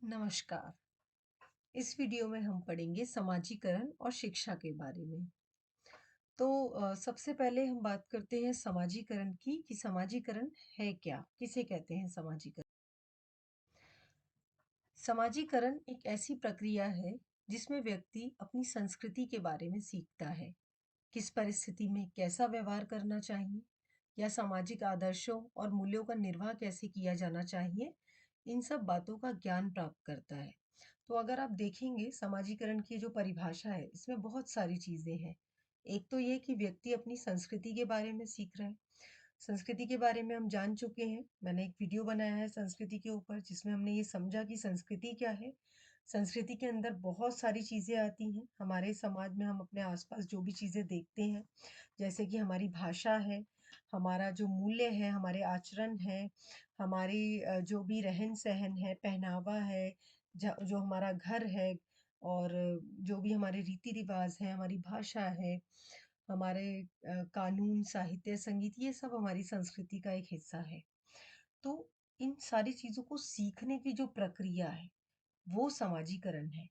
नमस्कार। इस वीडियो में हम पढ़ेंगे समाजीकरण और शिक्षा के बारे में। तो सबसे पहले हम बात करते हैं समाजीकरण की कि समाजीकरण है क्या? किसे कहते हैं समाजीकरण? समाजीकरण एक ऐसी प्रक्रिया है जिसमें व्यक्ति अपनी संस्कृति के बारे में सीखता है। किस परिस्थिति में कैसा व्यवहार करना चाहिए या सामाजिक आदर्शों और मूल्यों का निर्वाह कैसे किया जाना चाहिए, इन सब बातों का ज्ञान प्राप्त करता है। तो अगर आप देखेंगे समाजीकरण की जो परिभाषा है, इसमें बहुत सारी चीजें हैं। एक तो ये कि व्यक्ति अपनी संस्कृति के बारे में सीख रहा है। संस्कृति के बारे में हम जान चुके हैं। मैंने एक वीडियो बनाया है संस्कृति के ऊपर जिसमें हमने ये समझा कि संस्कृति क्या है। संस्कृति के अंदर बहुत सारी चीजें आती हैं। हमारे समाज में हम अपने आसपास जो भी चीजें देखते हैं, जैसे कि हमारी भाषा है, हमारा जो मूल्य है, हमारे आचरण है, हमारी जो भी रहन सहन है, पहनावा है, जो हमारा घर है, और जो भी हमारे रीति रिवाज है, हमारी भाषा है, हमारे कानून, साहित्य, संगीत, ये सब हमारी संस्कृति का एक हिस्सा है। तो इन सारी चीजों को सीखने की जो प्रक्रिया है, वो समाजीकरण है।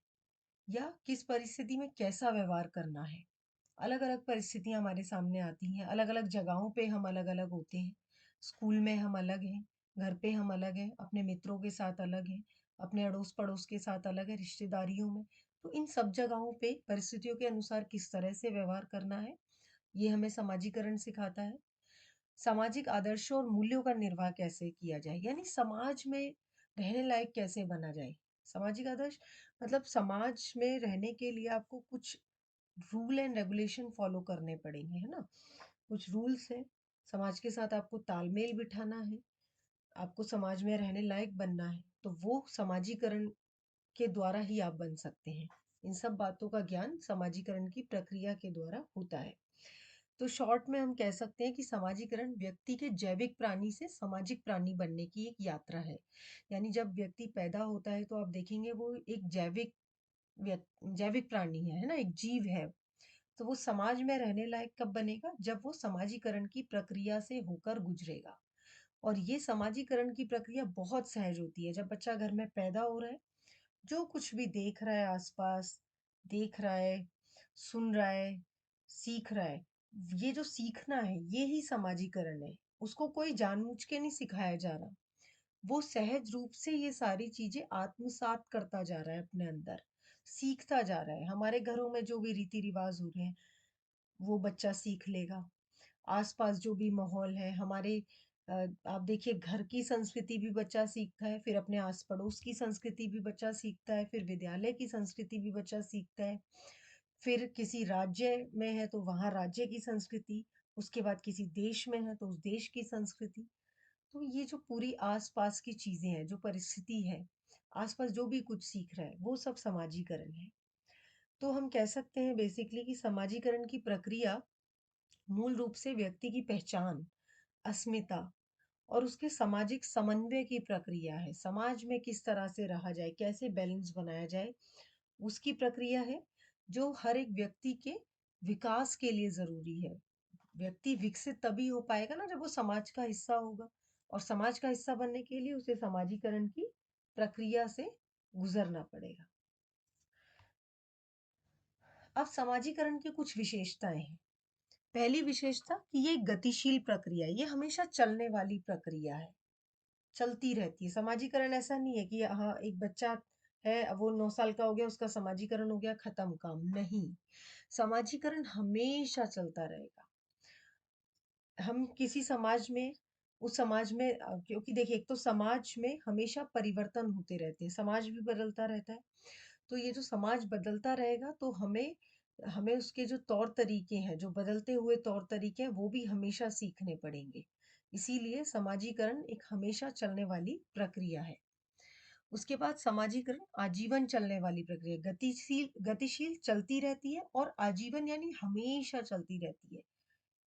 या किस परिस्थिति में कैसा व्यवहार करना है। अलग अलग परिस्थितियां हमारे सामने आती हैं, अलग अलग जगहों पे हम अलग अलग होते हैं। स्कूल में हम अलग हैं, घर पे हम अलग हैं, अपने मित्रों के साथ अलग हैं, अपने अड़ोस पड़ोस के साथ अलग है, रिश्तेदारियों में। तो इन सब जगहों पे परिस्थितियों के अनुसार किस तरह से व्यवहार करना है, ये हमें समाजीकरण सिखाता है। सामाजिक आदर्शों और मूल्यों का निर्वाह कैसे किया जाए, यानी समाज में रहने लायक कैसे बना जाए। सामाजिक आदर्श मतलब समाज में रहने के लिए आपको कुछ रूल एंड रेगुलेशन फॉलो करने पड़ेंगे, है ना? कुछ रूल्स हैं। समाज के साथ आपको तालमेल बिठाना है, आपको समाज में रहने लायक बनना है, तो वो समाजीकरण के द्वारा ही आप बन सकते हैं। इन सब बातों का ज्ञान समाजीकरण की प्रक्रिया के द्वारा होता है। तो शॉर्ट में हम कह सकते हैं कि समाजीकरण व्यक्ति के जैविक प्राणी से सामाजिक प्राणी बनने की एक यात्रा है। यानी जब व्यक्ति पैदा होता है तो आप देखेंगे वो एक जैविक प्राणी है ना? एक जीव है। तो वो समाज में रहने लायक कब बनेगा? जब वो समाजीकरण की प्रक्रिया से होकर गुजरेगा। और ये समाजीकरण की प्रक्रिया बहुत सहज होती है। जब बच्चा घर में पैदा हो रहा है, जो कुछ भी देख रहा है आसपास, देख रहा है, सुन रहा है, सीख रहा है, ये जो सीखना है, ये ही समाजीकरण है। उसको कोई जानबूझ के नहीं सिखाया जा रहा। वो सहज रूप से ये सारी चीजें आत्मसात करता जा रहा है अपने अंदर, सीखता जा रहा है। हमारे घरों में जो भी रीति रिवाज हो रहे हैं, वो बच्चा सीख लेगा। आसपास जो भी माहौल है हमारे, आप देखिए घर की संस्कृति भी बच्चा सीखता है, फिर अपने आस पड़ोस की संस्कृति भी बच्चा सीखता है, फिर विद्यालय की संस्कृति भी बच्चा सीखता है, फिर किसी राज्य में है तो वहाँ राज्य की संस्कृति, उसके बाद किसी देश में है तो उस देश की संस्कृति। तो ये जो पूरी आस-पास की चीजें हैं, जो परिस्थिति है, आस-पास जो भी कुछ सीख रहा है, वो सब समाजीकरण है। तो हम कह सकते हैं बेसिकली कि समाजीकरण की प्रक्रिया मूल रूप से व्यक्ति की पहचान, अस्मिता और उसके सामाजिक समन्वय की प्रक्रिया है। समाज में किस तरह से रहा जाए, कैसे बैलेंस बनाया जाए, उसकी प्रक्रिया है, जो हर एक व्यक्ति के विकास के लिए ज़रूरी है। व्यक्ति विकसित तभी हो पाएगा ना जब वो समाज का हिस्सा होगा, और समाज का हिस्सा बनने के लिए उसे समाजीकरण की प्रक्रिया से गुज़रना पड़ेगा। अब समाजीकरण की कुछ विशेषताएँ हैं। पहली विशेषता कि ये एक गतिशील प्रक्रिया है, ये हमेशा चलने वाली प्रक्रिया है, चलती रहती है। समाजीकरण ऐसा नहीं है कि हाँ, एक बच्चा है, अब वो 9 साल का हो गया, उसका समाजीकरण हो गया, खत्म काम, नहीं। समाजीकरण हमेशा चलता रहेगा। हम किसी समाज में, उस समाज में क्योंकि देखिए एक तो समाज में हमेशा परिवर्तन होते रहते हैं, समाज भी बदलता रहता है। तो ये जो समाज बदलता रहेगा तो हमें हमें उसके जो तौर तरीके हैं, जो बदलते हुए तौर तरीके हैं, वो भी हमेशा सीखने पड़ेंगे। इसीलिए समाजीकरण एक हमेशा चलने वाली प्रक्रिया है। उसके बाद समाजीकरण आजीवन चलने वाली प्रक्रिया, गतिशील गतिशील चलती रहती है, और आजीवन यानी हमेशा चलती रहती है।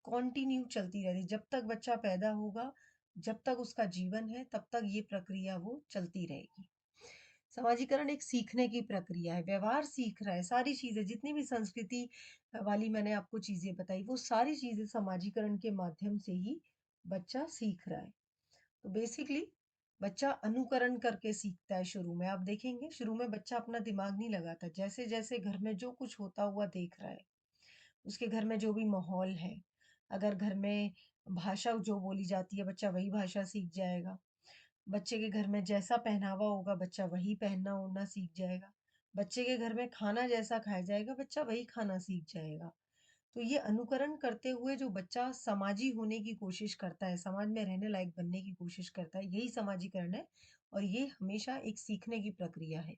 कंटिन्यू चलती रहती है। जब तक बच्चा पैदा होगा, जब तक उसका जीवन है, तब तक ये प्रक्रिया वो चलती रहेगी। समाजीकरण एक सीखने की प्रक्रिया है, व्यवहार सीख रहा है, सारी चीज़ें जितनी भी संस्कृति वाली मैंने आपको चीज़ें बताई, वो सारी चीज़ें समाजीकरण के माध्यम से ही बच्चा सीख रहा है। तो बेसिकली बच्चा अनुकरण करके सीखता है शुरू में। आप देखेंगे शुरू में बच्चा अपना दिमाग नहीं लगाता। जैसे-जैसे घर में जो कुछ होता हुआ देख रहा है, उसके घर में जो भी माहौल है, अगर घर में भाषा जो बोली जाती है, बच्चा वही भाषा सीख जाएगा। बच्चे के घर में जैसा पहनावा होगा, बच्चा वही पहनना-ओढ़ना सीख जाएगा। बच्चे के घर में खाना जैसा खाया जाएगा, बच्चा वही खाना सीख जाएगा। तो ये अनुकरण करते हुए जो बच्चा समाजी होने की कोशिश करता है, समाज में रहने लायक बनने की कोशिश करता है, यही समाजीकरण है और ये हमेशा एक सीखने की प्रक्रिया है।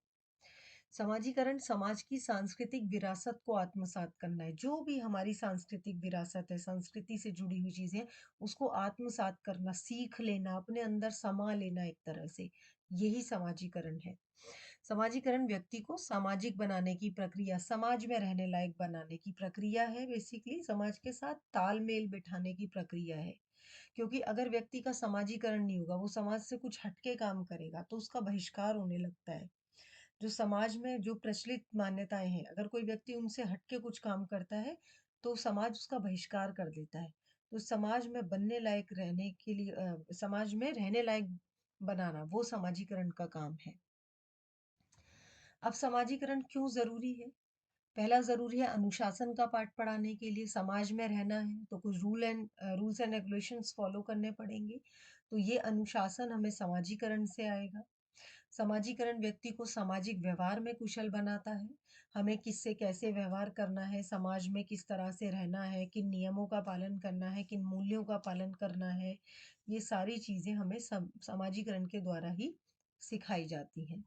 समाजीकरण समाज की सांस्कृतिक विरासत को आत्मसात करना है। जो भी हमारी सांस्कृतिक विरासत है, संस्कृति से जुड़ी हुई चीज़ें हैं, उसको आत्मसात करना, सीख लेना, अपने अंदर समा लेना एक तरह से, यही समाजीकरण है। समाजीकरण व्यक्ति को सामाजिक बनाने की प्रक्रिया, समाज में रहने लायक बनाने की प्रक्रिया है। बेसिकली समाज के साथ तालमेल बिठाने की प्रक्रिया है। क्योंकि अगर व्यक्ति का समाजीकरण नहीं होगा, वो समाज से कुछ हटके काम करेगा, तो उसका बहिष्कार होने लगता है। जो समाज में जो प्रचलित मान्यताएँ हैं, अगर कोई व्यक्ति उनसे हट के कुछ काम करता है, तो समाज उसका बहिष्कार कर देता है। तो समाज में बनने लायक रहने के लिए समाज में रहने लायक बनाना, वो समाजीकरण का काम है। अब समाजीकरण क्यों ज़रूरी है? पहला ज़रूरी है अनुशासन का पाठ पढ़ाने के लिए। समाज में रहना है, तो कुछ रूल्स एंड रेगुलेशंस फ़ॉलो करने पड़ेंगे। तो ये अनुशासन हमें समाजीकरण से आएगा। समाजीकरण व्यक्ति को सामाजिक व्यवहार में कुशल बनाता है। हमें किससे कैसे व्यवहार करना है, समाज में किस तरह से रहना है, किन नियमों का पालन करना है, किन मूल्यों का पालन करना है, ये सारी चीज़ें हमें समाजीकरण के द्वारा ही सिखाई जाती हैं।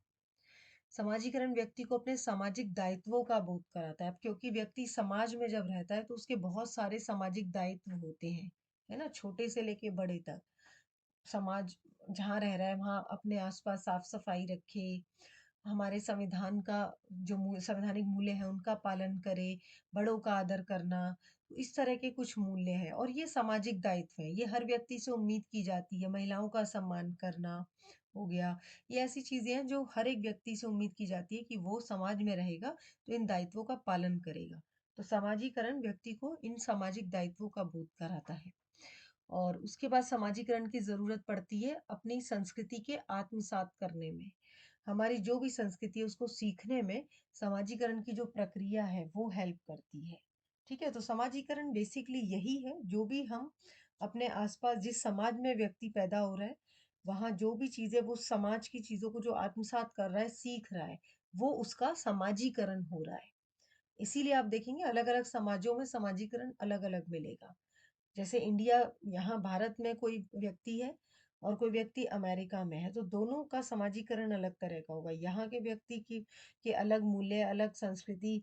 समाजीकरण व्यक्ति को अपने सामाजिक दायित्वों का बोध कराता है। अब क्योंकि व्यक्ति समाज में जब रहता है तो उसके बहुत सारे सामाजिक दायित्व होते हैं, है ना? छोटे से लेके बड़े तक। समाज जहाँ रह रहा है वहाँ अपने आसपास साफ-सफाई रखे, हमारे संविधान का जो संवैधानिक मूल्य हैं उनका पालन करे, बड़ों का आदर करना, तो इस तरह के कुछ मूल्य हैं और ये सामाजिक दायित्व है। ये हर व्यक्ति से उम्मीद की जाती है, महिलाओं का सम्मान करना हो गया, ये ऐसी चीज़ें हैं जो हर एक व्यक्ति से उम्मीद की जाती है कि वो समाज में रहेगा तो इन दायित्वों का पालन करेगा। तो समाजीकरण व्यक्ति को इन सामाजिक दायित्वों का बोध कराता है। और उसके बाद समाजीकरण की ज़रूरत पड़ती है अपनी संस्कृति के आत्मसात करने में। हमारी जो भी संस्कृति है उसको सीखने में समाजीकरण की जो प्रक्रिया है वो हेल्प करती है। ठीक है? तो समाजीकरण बेसिकली यही है जो भी हम अपने आस-पास जिस समाज में व्यक्ति पैदा हो रहा है, वहाँ जो भी चीज़ें वो समाज की चीज़ों को जो आत्मसात कर रहा है, सीख रहा है, वो उसका समाजीकरण हो रहा है। इसीलिए आप देखेंगे अलग-अलग समाजों में समाजीकरण अलग-अलग मिलेगा। जैसे इंडिया यहाँ भारत में कोई व्यक्ति है और कोई व्यक्ति अमेरिका में है, तो दोनों का समाजीकरण अलग तरह का होगा। यहाँ के व्यक्ति की के अलग मूल्य, अलग संस्कृति,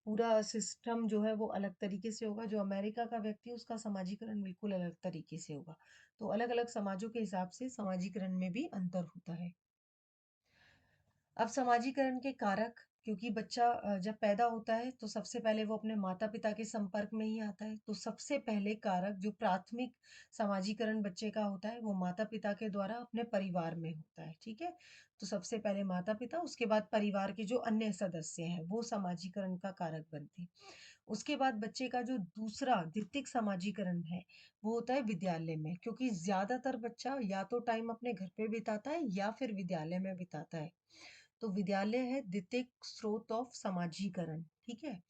पूरा सिस्टम जो है वो अलग तरीके से होगा। जो अमेरिका का व्यक्ति है उसका समाजीकरण बिल्कुल अलग तरीके से होगा। तो अलग-अलग समाजों के हिसाब से समाजीकरण में भी अंतर होता है। अब समाजीकरण के कारक क्योंकि बच्चा जब पैदा होता है तो सबसे पहले वो अपने माता-पिता के संपर्क में ही आता है। तो सबसे पहले कारक जो प्राथमिक समाजीकरण बच्चे का होता है वो माता-पिता के द्वारा अपने परिवार में होता है, ठीक है? तो सबसे पहले माता-पिता उसके बाद परिवार के जो अन्य सदस्य हैं वो समाजीकरण का कारक बनते हैं। उसके बाद बच्चे का जो दूसरा द्वितीयक समाजीकरण है वो होता है विद्यालय में क्योंकि ज़्यादातर बच्चा या तो टाइम अपने घर पे बिताता है या फिर विद्यालय में बिताता है। तो विद्यालय है द्वितीयक स्रोत ऑफ समाजीकरण, ठीक है?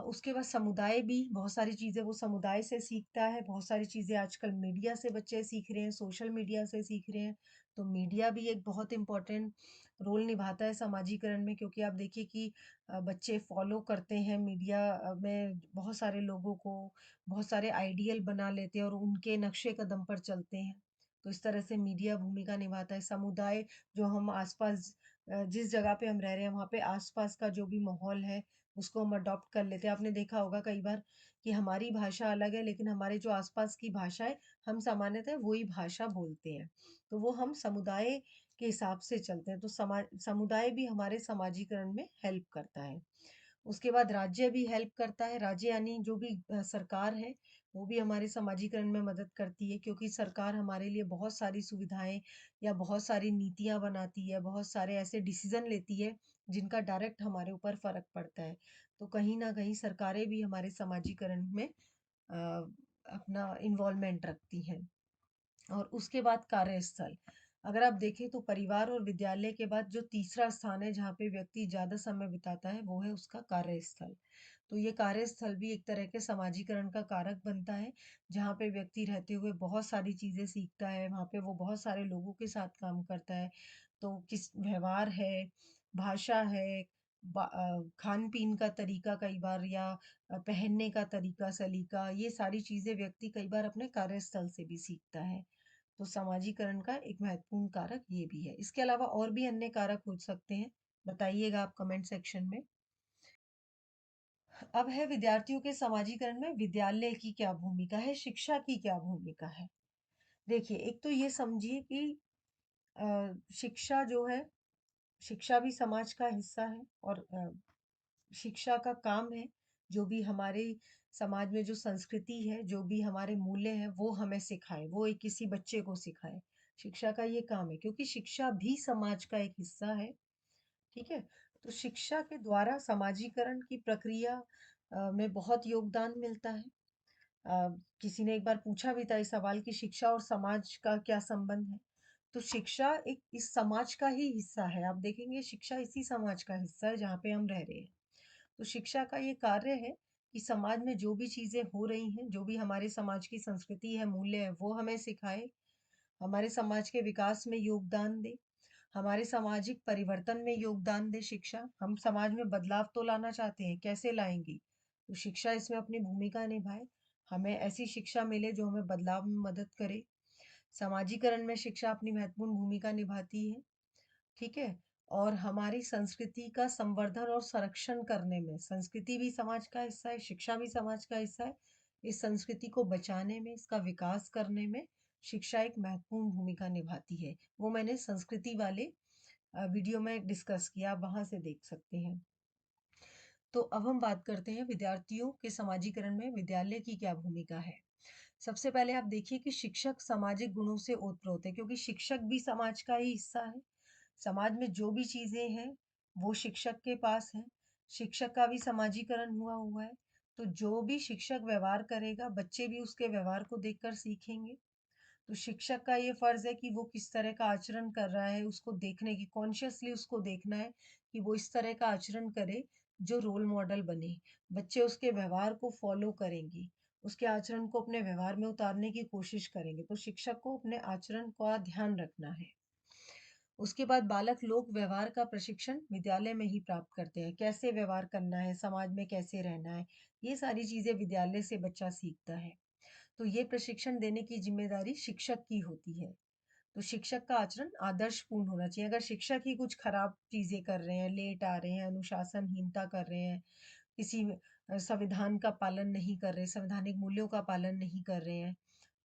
उसके बाद समुदाय भी बहुत सारी चीज़ें वो समुदाय से सीखता है, बहुत सारी चीज़ें आजकल मीडिया से बच्चे सीख रहे हैं, सोशल मीडिया से सीख रहे हैं। तो मीडिया भी एक बहुत इम्पोर्टेंट रोल निभाता है समाजीकरण में क्योंकि आप देखिए कि बच्चे फ़ॉलो करते हैं मीडिया में बहुत सारे लोगों को, बहुत सारे आइडियल बना लेते हैं और उनके नक्शे कदम पर चलते हैं। तो इस तरह से मीडिया भूमिका निभाता है। समुदाय जो हम आस-पास जिस जगह पे हम रह रहे हैं वहाँ पे आस-पास का जो भी माहौल है उसको हम अडॉप्ट कर लेते हैं। आपने देखा होगा कई बार कि हमारी भाषा अलग है लेकिन हमारे जो आस-पास की भाषा है हम सामान्यतः वही भाषा बोलते हैं। तो वो हम समुदाय के हिसाब से चलते हैं। तो समुदाय भी हमारे समाजीकरण में हेल्प करता है। उसके बाद राज्य भी हेल्प करता है। राज्य यानी जो भी सरकार है, वो भी हमारे समाजीकरण में मदद करती है क्योंकि सरकार हमारे लिए बहुत सारी सुविधाएँ या बहुत सारी नीतियाँ बनाती है, बहुत सारे ऐसे डिसीज़न लेती है, जिनका डायरेक्ट हमारे ऊपर फ़र्क पड़ता है। तो कहीं न कहीं सरकारें भी हमारे समाजीकरण में अपना इन्वॉल्वमेंट रखती हैं। और उसके बाद कार्यस्थल। अगर आप देखें तो परिवार और विद्यालय के बाद जो तीसरा स्थान है जहाँ पे व्यक्ति ज़्यादा समय बिताता है वो है उसका कार्यस्थल। तो ये कार्यस्थल भी एक तरह के समाजीकरण का कारक बनता है, जहाँ पे व्यक्ति रहते हुए बहुत सारी चीज़ें सीखता है, वहाँ पे वो बहुत सारे लोगों के साथ काम करता है। तो किस व्यवहार है, भाषा है, खान-पीन का तरीका कई बार या पहनने का तरीका, सलीका, ये सारी चीज़ें व्यक्ति कई बार अपने कार्यस्थल से भी सीखता है। तो समाजीकरण का एक महत्वपूर्ण कारक ये भी है। इसके अलावा और भी अन्य कारक हो सकते हैं, बताइएगा आप कमेंट सेक्शन में। अब है विद्यार्थियों के समाजीकरण में विद्यालय की क्या भूमिका है, शिक्षा की क्या भूमिका है? देखिए, एक तो ये समझिए कि शिक्षा जो है, शिक्षा भी समाज का हिस्सा है और शिक्षा का काम है, जो भी हमारे समाज में जो संस्कृति है, जो भी हमारे मूल्य हैं, वो हमें सिखाए, वो एक किसी बच्चे को सिखाए। शिक्षा का ये काम है क्योंकि शिक्षा भी समाज का एक हिस्सा है, ठीक है? तो शिक्षा के द्वारा समाजीकरण की प्रक्रिया में बहुत योगदान मिलता है। अ, किसी ने एक बार पूछा भी था इस सवाल कि शिक्षा और समाज का क्या संबंध है? तो शिक्षा एक इस समाज का ही हिस्सा है। आप देखेंगे शिक्षा इसी समाज का हिस्सा है जहाँ पे हम रह रहे हैं। तो शिक्षा का ये कार्य है कि समाज में जो भी चीज़ें हो रही हैं, जो भी हमारे समाज की संस्कृति है, मूल्य है, वो हमें सिखाए, हमारे समाज के विकास में योगदान दे, हमारे सामाजिक परिवर्तन में योगदान दे शिक्षा। हम समाज में बदलाव तो लाना चाहते हैं, कैसे लाएँगे? तो शिक्षा इसमें अपनी भूमिका निभाए। हमें ऐसी शिक्षा मिले जो हमें बदलाव में मदद करे। समाजीकरण में शिक्षा अपनी महत्वपूर्ण भूमिका निभाती है। ठीक है? और हमारी संस्कृति का संवर्धन और संरक्षण करने में संस्कृति भी समाज का हिस्सा है, शिक्षा भी समाज का हिस्सा है। इस संस्कृति को बचाने में, इसका विकास करने में शिक्षा एक महत्वपूर्ण भूमिका निभाती है। वो मैंने संस्कृति वाले वीडियो में डिस्कस किया, आप वहाँ से देख सकते हैं। तो अब हम बात करते हैं विद्यार्थियों के समाजीकरण में विद्यालय की क्या भूमिका है। सबसे पहले आप देखिए कि शिक्षक सामाजिक गुणों से ओत-प्रोत है क्योंकि शिक्षक भी समाज का ही हिस्सा है। समाज में जो भी चीज़ें हैं, वो शिक्षक के पास हैं। शिक्षक का भी समाजीकरण हुआ हुआ है। तो जो भी शिक्षक व्यवहार करेगा, बच्चे भी उसके व्यवहार को देखकर सीखेंगे। तो शिक्षक का ये फ़र्ज़ है कि वो किस तरह का आचरण कर रहा है, उसको देखने की कॉन्शियसली उसको देखना है कि वो इस तरह का आचरण करे, जो रोल मॉडल बने। बच्चे उसके व्यवहार को फ़ॉलो करेंगे, उसके आचरण को अपने व्यवहार में उतारने की कोशिश करेंगे। तो शिक्षक को अपने आचरण का ध्यान रखना है। उसके बाद बालक लोक व्यवहार का प्रशिक्षण विद्यालय में ही प्राप्त करते हैं। कैसे व्यवहार करना है, समाज में कैसे रहना है, ये सारी चीज़ें विद्यालय से बच्चा सीखता है। तो ये प्रशिक्षण देने की ज़िम्मेदारी शिक्षक की होती है। तो शिक्षक का आचरण आदर्शपूर्ण होना चाहिए। अगर शिक्षक ही कुछ खराब चीज़ें कर रहे हैं, लेट आ रहे हैं, अनुशासनहीनता कर रहे हैं, किसी संविधान का पालन नहीं कर रहे, संवैधानिक मूल्यों का पालन नहीं कर रहे हैं,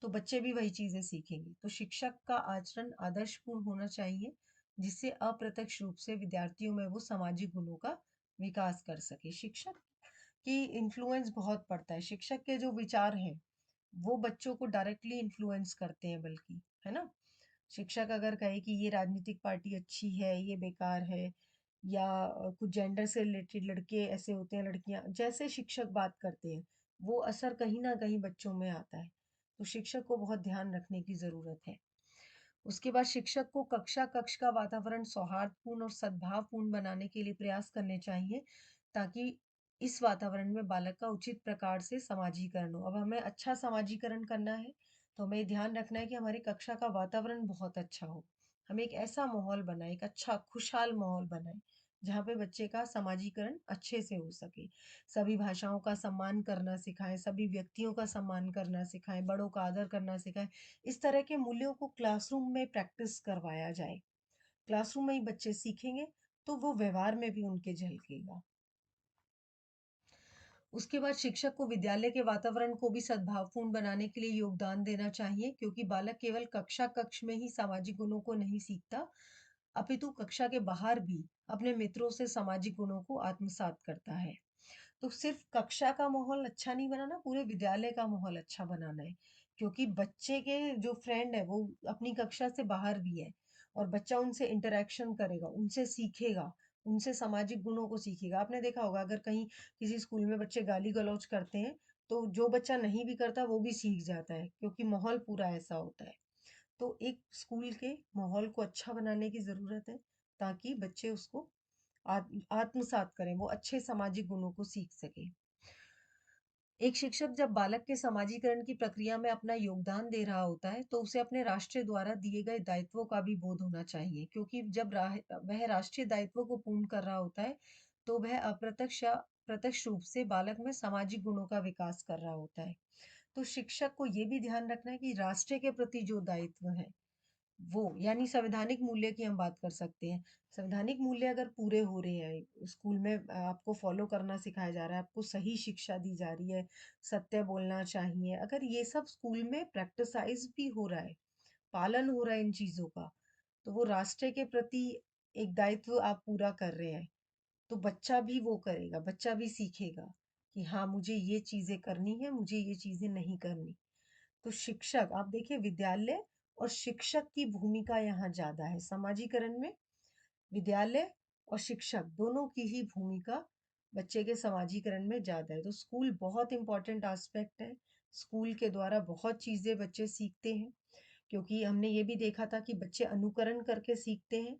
तो बच्चे भी वही चीज़ें सीखेंगे। तो शिक्षक का आचरण आदर्शपूर्ण होना चाहिए, जिससे अप्रत्यक्ष रूप से विद्यार्थियों में वो सामाजिक गुणों का विकास कर सके। शिक्षक की इन्फ्लुएंस बहुत पड़ता है। शिक्षक के जो विचार हैं, वो बच्चों को डायरेक्टली इन्फ्लुएंस करते हैं बल्कि, है ना? शिक्षक अगर कहे कि ये राजनीतिक पार्टी अच्छी है, ये बेकार है या कुछ जेंडर से रिलेटेड लड़के ऐसे होते हैं, लड़कियाँ जैसे शिक्षक बात करते हैं, वो असर कहीं न कहीं बच्चों में आता है। तो शिक्षक को बहुत ध्यान रखने की ज़रूरत है। उसके बाद शिक्षक को कक्ष का वातावरण सौहार्दपूर्ण और सद्भावपूर्ण बनाने के लिए प्रयास करने चाहिए, ताकि इस वातावरण में बालक का उचित प्रकार से समाजीकरण हो। अब हमें अच्छा समाजीकरण करना है, तो हमें ध्यान रखना है कि हमारी कक्षा का वातावरण बहुत अच्छा हो। हमें एक ऐसा माहौल बनाएँ, एक अच्छा खुशहाल माहौल बनाएँ, जहाँ पे बच्चे का समाजीकरण अच्छे से हो सके। सभी भाषाओं का सम्मान करना सिखाएँ, सभी व्यक्तियों का सम्मान करना सिखाएँ, बड़ों का आदर करना सिखाएँ। इस तरह के मूल्यों को क्लासरूम में प्रैक्टिस करवाया जाए। क्लासरूम में ही बच्चे सीखेंगे, तो वो व्यवहार में भी उनके झलकेगा। उसके बाद शिक्षक को विद्यालय के वातावरण को भी सद्भावपूर्ण बनाने के लिए योगदान देना चाहिए, क्योंकि बालक केवल कक्ष में ही सामाजिक गुणों को नहीं सीखता, अपितु कक्षा के बाहर भी अपने मित्रों से सामाजिक गुणों को आत्मसात करता है। तो सिर्फ कक्षा का माहौल अच्छा नहीं बनाना, पूरे विद्यालय का माहौल अच्छा बनाना है। क्योंकि बच्चे के जो फ्रेंड है वो अपनी कक्षा से बाहर भी है और बच्चा उनसे इंटरैक्शन करेगा, उनसे सीखेगा, उनसे सामाजिक गुणों को सीखेगा। आपने देखा होगा अगर कहीं किसी स्कूल में बच्चे गाली-गलौज करते हैं, तो जो बच्चा नहीं भी करता वो भी सीख जाता है क्योंकि माहौल पूरा ऐसा होता है। तो एक स्कूल के माहौल को अच्छा बनाने की ज़रूरत है, ताकि बच्चे उसको आत्मसात करें, वो अच्छे सामाजिक गुणों को सीख सकें। एक शिक्षक जब बालक के समाजीकरण की प्रक्रिया में अपना योगदान दे रहा होता है, तो उसे अपने राष्ट्र द्वारा दिए गए दायित्वों का भी बोध होना चाहिए, क्योंकि जब वह राष्ट्रीय दायित्वों को पूर्ण कर रहा होता है, तो वह अप्रत्यक्ष या प्रत्यक्ष रूप से बालक में सामाजिक गुणों का विकास कर रहा होता है। तो शिक्षक को ये भी ध्यान रखना है कि राष्ट्र के प्रति जो दायित्व है, वो यानी संवैधानिक मूल्य की हम बात कर सकते हैं। संवैधानिक मूल्य अगर पूरे हो रहे हैं, स्कूल में आपको फ़ॉलो करना सिखाया जा रहा है, आपको सही शिक्षा दी जा रही है, सत्य बोलना चाहिए, अगर ये सब स्कूल में प्रैक्टिसाइज़ भी हो रहा है, पालन हो रहा है इन चीज़ों का, तो वो राष्ट्र के प्रति एक दायित्व आप पूरा कर रहे हैं, तो बच्चा भी वो करेगा, बच्चा भी सीखेगा कि हाँ, मुझे ये चीज़ें करनी है, मुझे ये चीज़ें नहीं करनी। तो शिक्षक आप देखिए, विद्यालय और शिक्षक की भूमिका यहाँ ज़्यादा है। समाजीकरण में विद्यालय और शिक्षक दोनों की ही भूमिका बच्चे के समाजीकरण में ज़्यादा है। तो स्कूल बहुत इम्पोर्टेंट एस्पेक्ट है। स्कूल के द्वारा बहुत चीज़ें बच्चे सीखते हैं, क्योंकि हमने ये भी देखा था कि बच्चे अनुकरण करके सीखते हैं।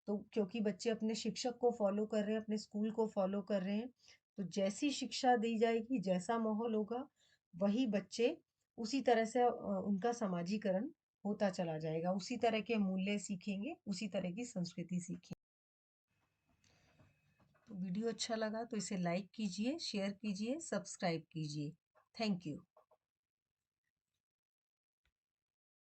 तो क्योंकि बच्चे अपने शिक्षक को फ़ॉलो कर रहे हैं, अपने स्कूल को फ़ॉलो कर रहे हैं, तो जैसी शिक्षा दी जाएगी, जैसा माहौल होगा, वही बच्चे उसी तरह से उनका समाजीकरण होता चला जाएगा। उसी तरह के मूल्य सीखेंगे, उसी तरह की संस्कृति सीखेंगे। तो वीडियो अच्छा लगा तो इसे लाइक कीजिए, शेयर कीजिए, सब्सक्राइब कीजिए। Thank you.